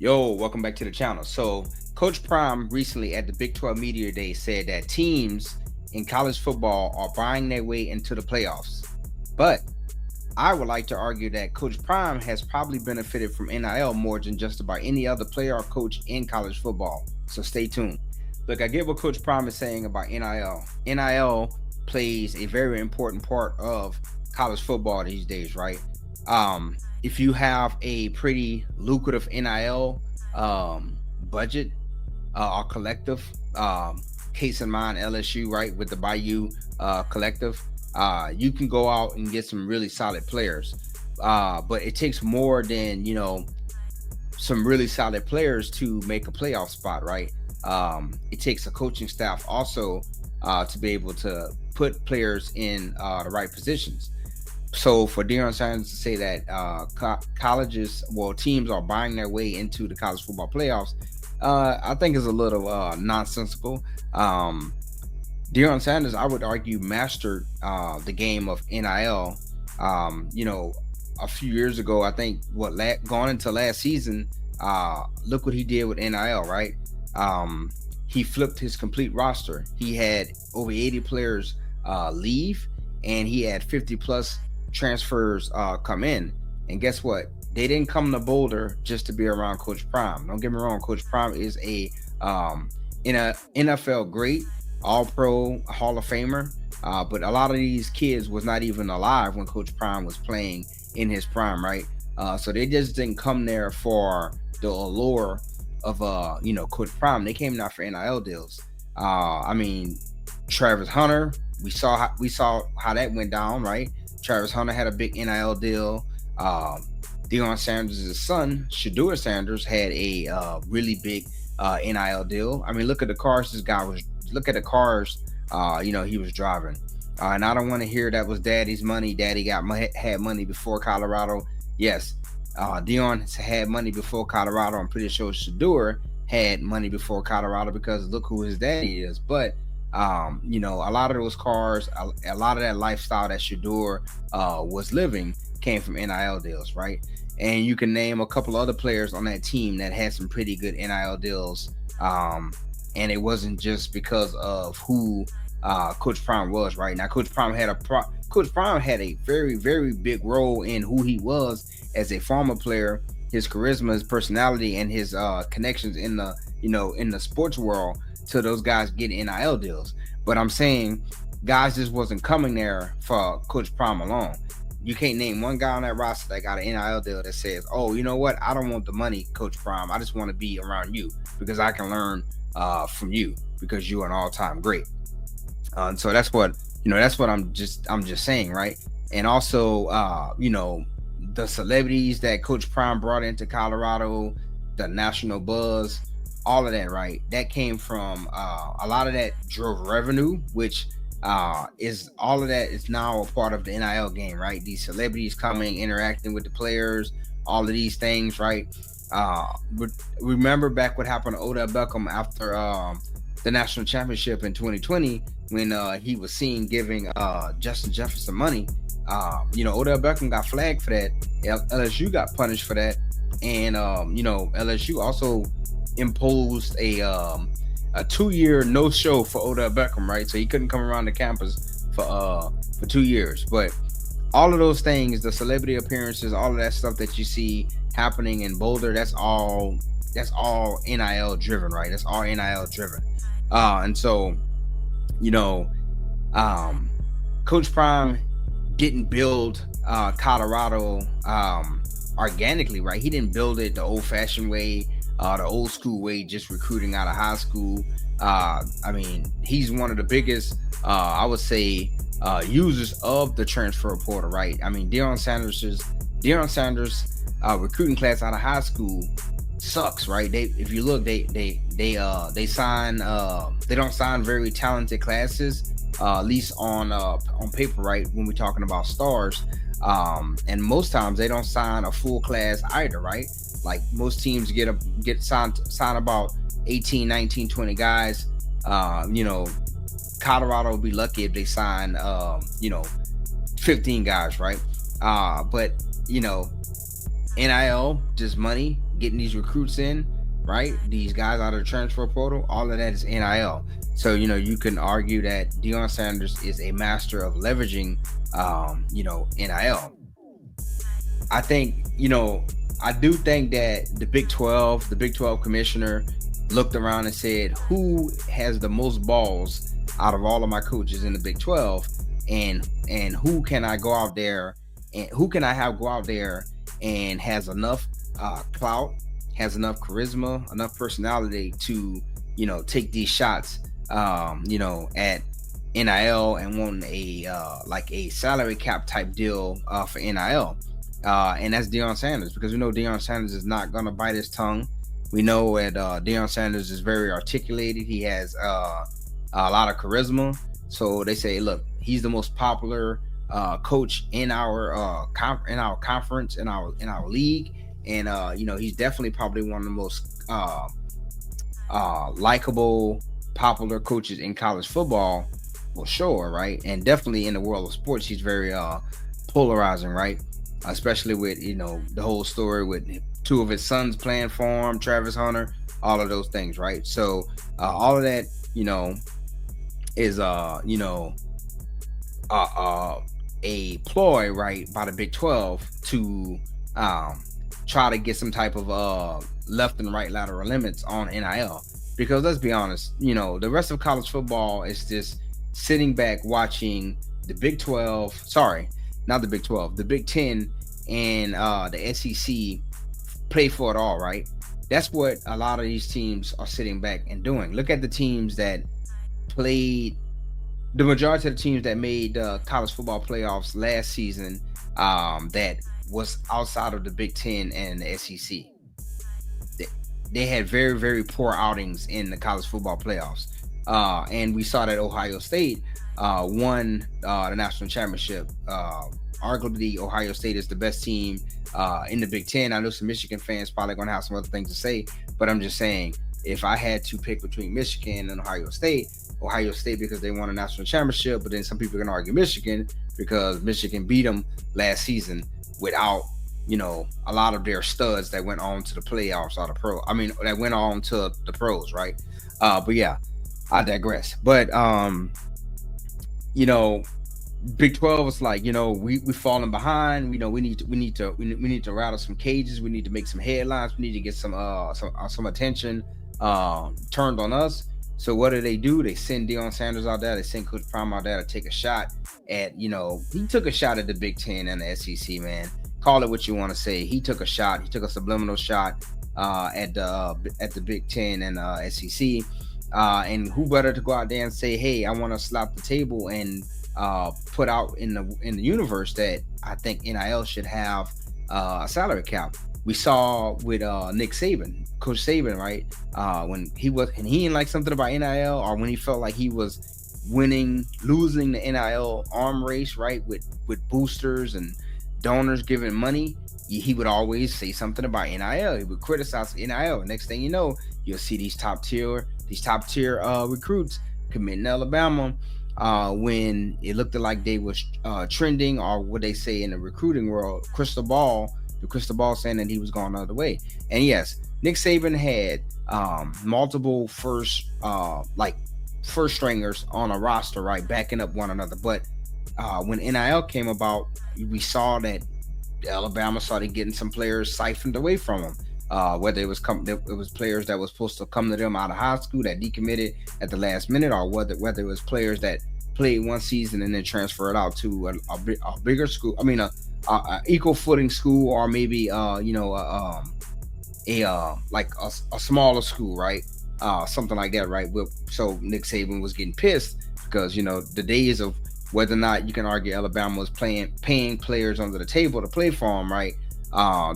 Yo, welcome back to the channel. So, Coach Prime recently at the Big 12 Media Day said that teams in college football are buying their way into the playoffs. But I would like to argue that Coach Prime has probably benefited from NIL more than just about any other player or coach in college football. So, stay tuned. Look, I get what Coach Prime is saying about NIL. NIL plays a very important part of college football these days, right? If you have a pretty lucrative NIL budget or collective, case in mind LSU, right, with the Bayou collective, you can go out and get some really solid players. But it takes more than, some really solid players to make a playoff spot, right? It takes a coaching staff also to be able to put players in the right positions. So for Deion Sanders to say that teams are buying their way into the college football playoffs, I think is a little nonsensical. Deion Sanders, I would argue, mastered the game of NIL. A few years ago, I think going into last season, look what he did with NIL, right? He flipped his complete roster. He had over 80 players leave, and he had 50 plus transfers come in. And guess what? They didn't come to Boulder just to be around Coach Prime. Don't get me wrong, Coach Prime is a NFL great, all-pro, Hall of Famer. But a lot of these kids was not even alive when Coach Prime was playing in his prime, right? So they just didn't come there for the allure of Coach Prime. They came there for NIL deals. Travis Hunter, we saw how that went down, right? Travis Hunter had a big NIL deal. Deion Sanders' son, Shedeur Sanders, had a really big NIL deal. I mean, look at the cars this guy was. Look at the cars, he was driving. And I don't want to hear that was daddy's money. Daddy had money before Colorado. Yes, Deion had money before Colorado. I'm pretty sure Shedeur had money before Colorado because look who his daddy is. But a lot of those cars, a lot of that lifestyle that Shedeur was living came from NIL deals, right? And you can name a couple other players on that team that had some pretty good NIL deals. And it wasn't just because of who Coach Prime was, right? Now, Coach Prime had a very, very big role in who he was as a former player, his charisma, his personality, and his connections in the sports world to those guys getting NIL deals. But I'm saying guys just wasn't coming there for Coach Prime alone. You can't name one guy on that roster that got an NIL deal that says, oh, you know what? I don't want the money, Coach Prime. I just want to be around you because I can learn from you because you're an all-time great. And so that's what I'm just saying, right? And also, the celebrities that Coach Prime brought into Colorado, the national buzz, all of that, right? That came from a lot of that drove revenue, which is all of that is now a part of the NIL game, right? These celebrities coming, interacting with the players, all of these things, right? Remember back what happened to Odell Beckham after the national championship in 2020 when he was seen giving Justin Jefferson money. Odell Beckham got flagged for that. LSU got punished for that, and LSU also imposed a 2-year no show for Odell Beckham, right? So he couldn't come around the campus for 2 years. But all of those things, the celebrity appearances, all of that stuff that you see happening in Boulder, that's all NIL driven, right? That's all NIL driven. And so, Coach Prime didn't build Colorado organically, right? He didn't build it the old-fashioned way, the old school way, just recruiting out of high school. He's one of the biggest, I would say, users of the transfer portal, right? I mean, Deion Sanders' recruiting class out of high school sucks, right? If you look, they sign, they don't sign very talented classes, at least on paper, right? When we're talking about stars, and most times they don't sign a full class either, right? Like most teams get signed about 18, 19, 20 guys. Colorado will be lucky if they sign 15 guys, right? But NIL, just money, getting these recruits in, right? These guys out of the transfer portal, all of that is NIL. So, you can argue that Deion Sanders is a master of leveraging, NIL. I think, I do think that the Big 12 commissioner looked around and said, who has the most balls out of all of my coaches in the Big 12? And who can I go out there and who can I have go out there and has enough clout, has enough charisma, enough personality to, take these shots, at NIL and want a salary cap type deal for NIL. And that's Deion Sanders, because we know Deion Sanders is not going to bite his tongue. We know that Deion Sanders is very articulated. He has a lot of charisma. So they say, look, he's the most popular coach in our conference, in our league, and he's definitely probably one of the most likable, popular coaches in college football, for sure, right? And definitely in the world of sports, he's very polarizing, right? Especially with the whole story with two of his sons playing for him, Travis Hunter, all of those things, right? So all of that, is a ploy, right, by the Big 12 to try to get some type of left and right lateral limits on NIL. Because let's be honest, the rest of college football is just sitting back watching the Big 12, sorry, not the Big 12, the Big 10 and the SEC play for it all, right? That's what a lot of these teams are sitting back and doing. Look at the teams that played, the majority of the teams that made college football playoffs last season, that was outside of the Big 10 and the SEC. They had very, very poor outings in the college football playoffs. And we saw that Ohio State won the national championship. Arguably, Ohio State is the best team in the Big 10. I know some Michigan fans probably going to have some other things to say, but I'm just saying, if I had to pick between Michigan and Ohio State because they won a national championship, but then some people are going to argue Michigan because Michigan beat them last season without, a lot of their studs that went on to the playoffs or that went on to the pros, right? But yeah, I digress. But, Big 12 is like, we falling behind. We need to rattle some cages. We need to make some headlines. We need to get some attention turned on us. So what do? They send Deion Sanders out there. They send Coach Prime out there to take a shot at, he took a shot at the Big 10 and the SEC, man. Call it what you want to say. He took a shot. He took a subliminal shot at the Big 10 and SEC. And who better to go out there and say, hey, I want to slap the table and put out in the universe that I think NIL should have a salary cap. We saw with Nick Saban, Coach Saban, right? When he didn't like something about NIL, or when he felt like he was losing the NIL arm race, right? With boosters and donors giving money, he would always say something about NIL. He would criticize NIL. Next thing you know, you'll see these top tier recruits committing to Alabama when it looked like they was trending, or what they say in the recruiting world, the crystal ball saying that he was going the other way. And yes, Nick Saban had multiple first stringers on a roster, right, backing up one another. But when NIL came about, we saw that Alabama started getting some players siphoned away from them. Whether it was players that was supposed to come to them out of high school that decommitted at the last minute, or whether it was players that played one season and then transferred out to a bigger school. A equal footing school, or maybe a smaller school, right? Something like that, right? So Nick Saban was getting pissed because the days of whether or not you can argue Alabama was paying players under the table to play for them, right?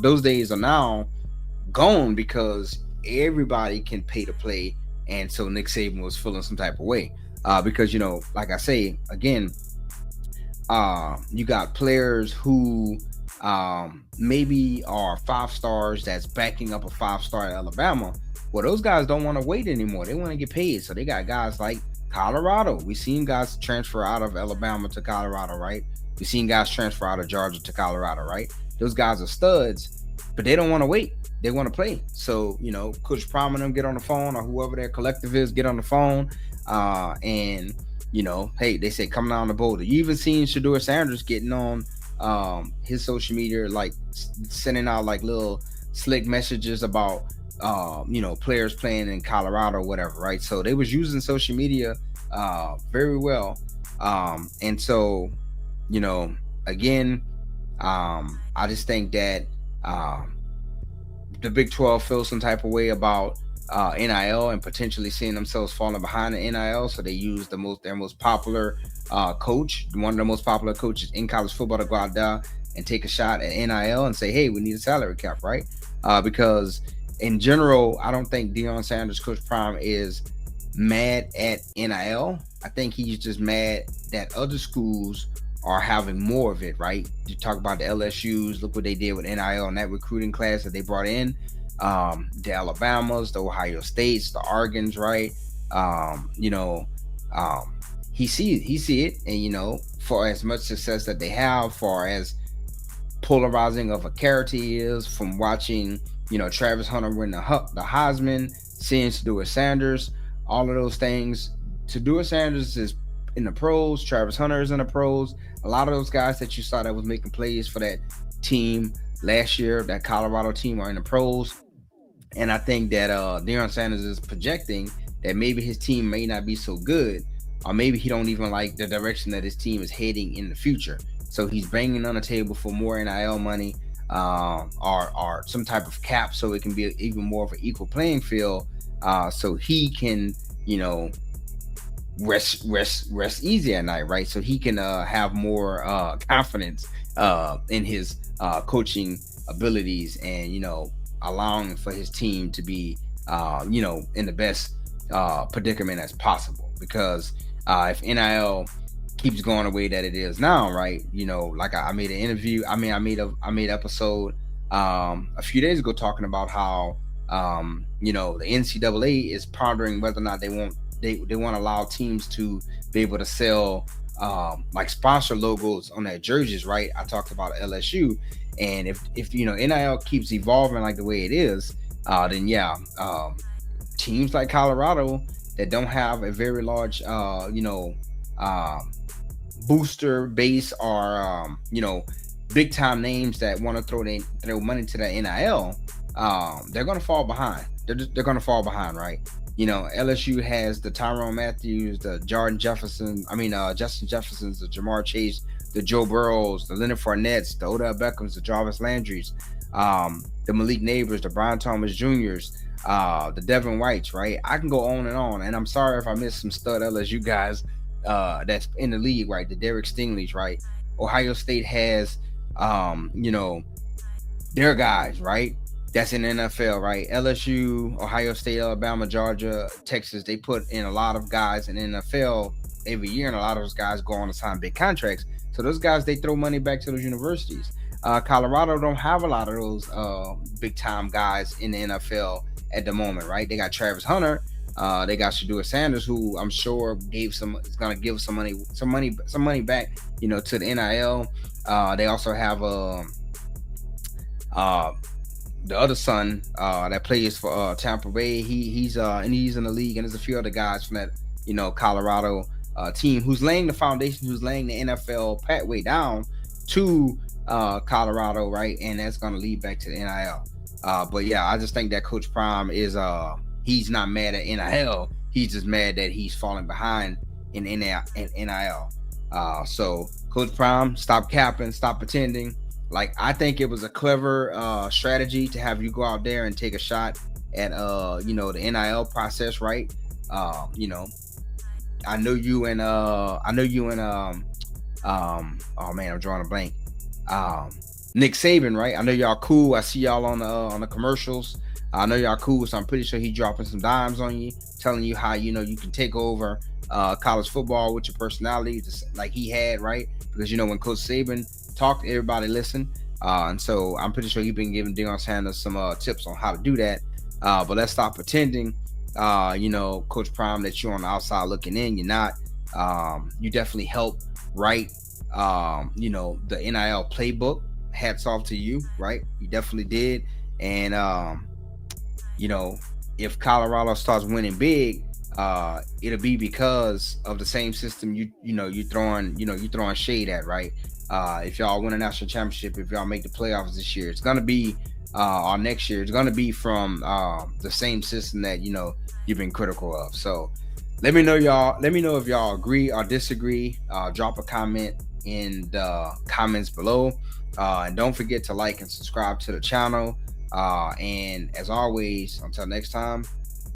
Those days are now gone because everybody can pay to play, and so Nick Saban was feeling some type of way because like I say again, you got players who maybe are 5 stars that's backing up a 5-star at Alabama. Well, those guys don't want to wait anymore. They want to get paid, so they got guys like Colorado. We've seen guys transfer out of Alabama to Colorado, right? We've seen guys transfer out of Georgia to Colorado, right? Those guys are studs, but they don't want to wait. They want to play. So, Coach Prime and them get on the phone, or whoever their collective is, get on the phone. And, hey, they say, come down to Boulder. You even seen Shedeur Sanders getting on his social media, like sending out like little slick messages about, players playing in Colorado or whatever, right? So they was using social media very well. And so, again, I just think that the Big 12 feels some type of way about NIL and potentially seeing themselves falling behind the NIL. So they use their most popular coach, one of the most popular coaches in college football, to go out there and take a shot at NIL and say, hey, we need a salary cap, right? Because in general, I don't think Deion Sanders, Coach Prime, is mad at NIL. I think he's just mad that other schools are having more of it, right? You talk about the LSUs, look what they did with NIL and that recruiting class that they brought in. The Alabamas, the Ohio States, the Oregons, right? He see it, and for as much success that they have, far as polarizing of a character he is, from watching, Travis Hunter win the Heisman, seeing Shedeur Sanders, all of those things. Shedeur Sanders is in the pros. Travis Hunter is in the pros. A lot of those guys that you saw that was making plays for that team last year, that Colorado team, are in the pros. And I think that Deion Sanders is projecting that maybe his team may not be so good, or maybe he don't even like the direction that his team is heading in the future. So he's banging on the table for more NIL money, or some type of cap, so it can be even more of an equal playing field, so he can, rest easy at night, right? So he can have more confidence in his coaching abilities, and allowing for his team to be in the best predicament as possible. Because if NIL keeps going the way that it is now, right? Like I made an interview. I made an episode a few days ago talking about how the NCAA is pondering whether or not they want to allow teams to be able to sell like sponsor logos on their jerseys, right? I talked about LSU, and if NIL keeps evolving like the way it is, then teams like Colorado that don't have a very large booster base, or big time names that want to throw money to the NIL, they're going to fall behind. They're going to fall behind, right? LSU has the Tyrone Matthews, the Justin Jeffersons, the Jamar Chase, the Joe Burrows, the Leonard Fournettes, the Odell Beckhams, the Jarvis Landrys, the Malik Neighbors, the Brian Thomas Juniors, the Devin Whites, right? I can go on and on. And I'm sorry if I missed some stud LSU guys that's in the league, right? The Derek Stingleys, right? Ohio State has, their guys, right? That's in the NFL, right? LSU, Ohio State, Alabama, Georgia, Texas, they put in a lot of guys in the NFL every year, and a lot of those guys go on to sign big contracts. So those guys, they throw money back to those universities. Colorado don't have a lot of those big time guys in the NFL at the moment, right? They got Travis Hunter, they got Shedeur Sanders, who I'm sure is going to give some money back, to the NIL. They also have the other son that plays for Tampa Bay. He's in the league, and there's a few other guys from that Colorado team who's laying the foundation, who's laying the NFL pathway down to Colorado, right? And that's going to lead back to the NIL. But yeah, I just think that Coach Prime is he's not mad at NIL. He's just mad that he's falling behind in NIL. So Coach Prime, stop capping, stop pretending. Like, I think it was a clever strategy to have you go out there and take a shot at the NIL process, right? I know you and oh man, I'm drawing a blank. Nick Saban, right? I know y'all cool. I see y'all on the commercials. I know y'all cool, so I'm pretty sure he dropping some dimes on you, telling you how you can take over college football with your personality, just like he had, right? Because when Coach Saban talked, everybody listened, and so I'm pretty sure he's been giving Deion Sanders some tips on how to do that. But let's stop pretending, Coach Prime, that you're on the outside looking in. You're not. You definitely help write, the NIL playbook. hats off to you, right? You definitely did. And you know, if Colorado starts winning big, it'll be because of the same system you throwing shade at, right? If y'all win a national championship, if y'all make the playoffs this year, it's gonna be or next year, it's gonna be from the same system that you've been critical of. So let me know, y'all. Let me know if y'all agree or disagree. Drop a comment in the comments below. And don't forget to like and subscribe to the channel. And as always, until next time,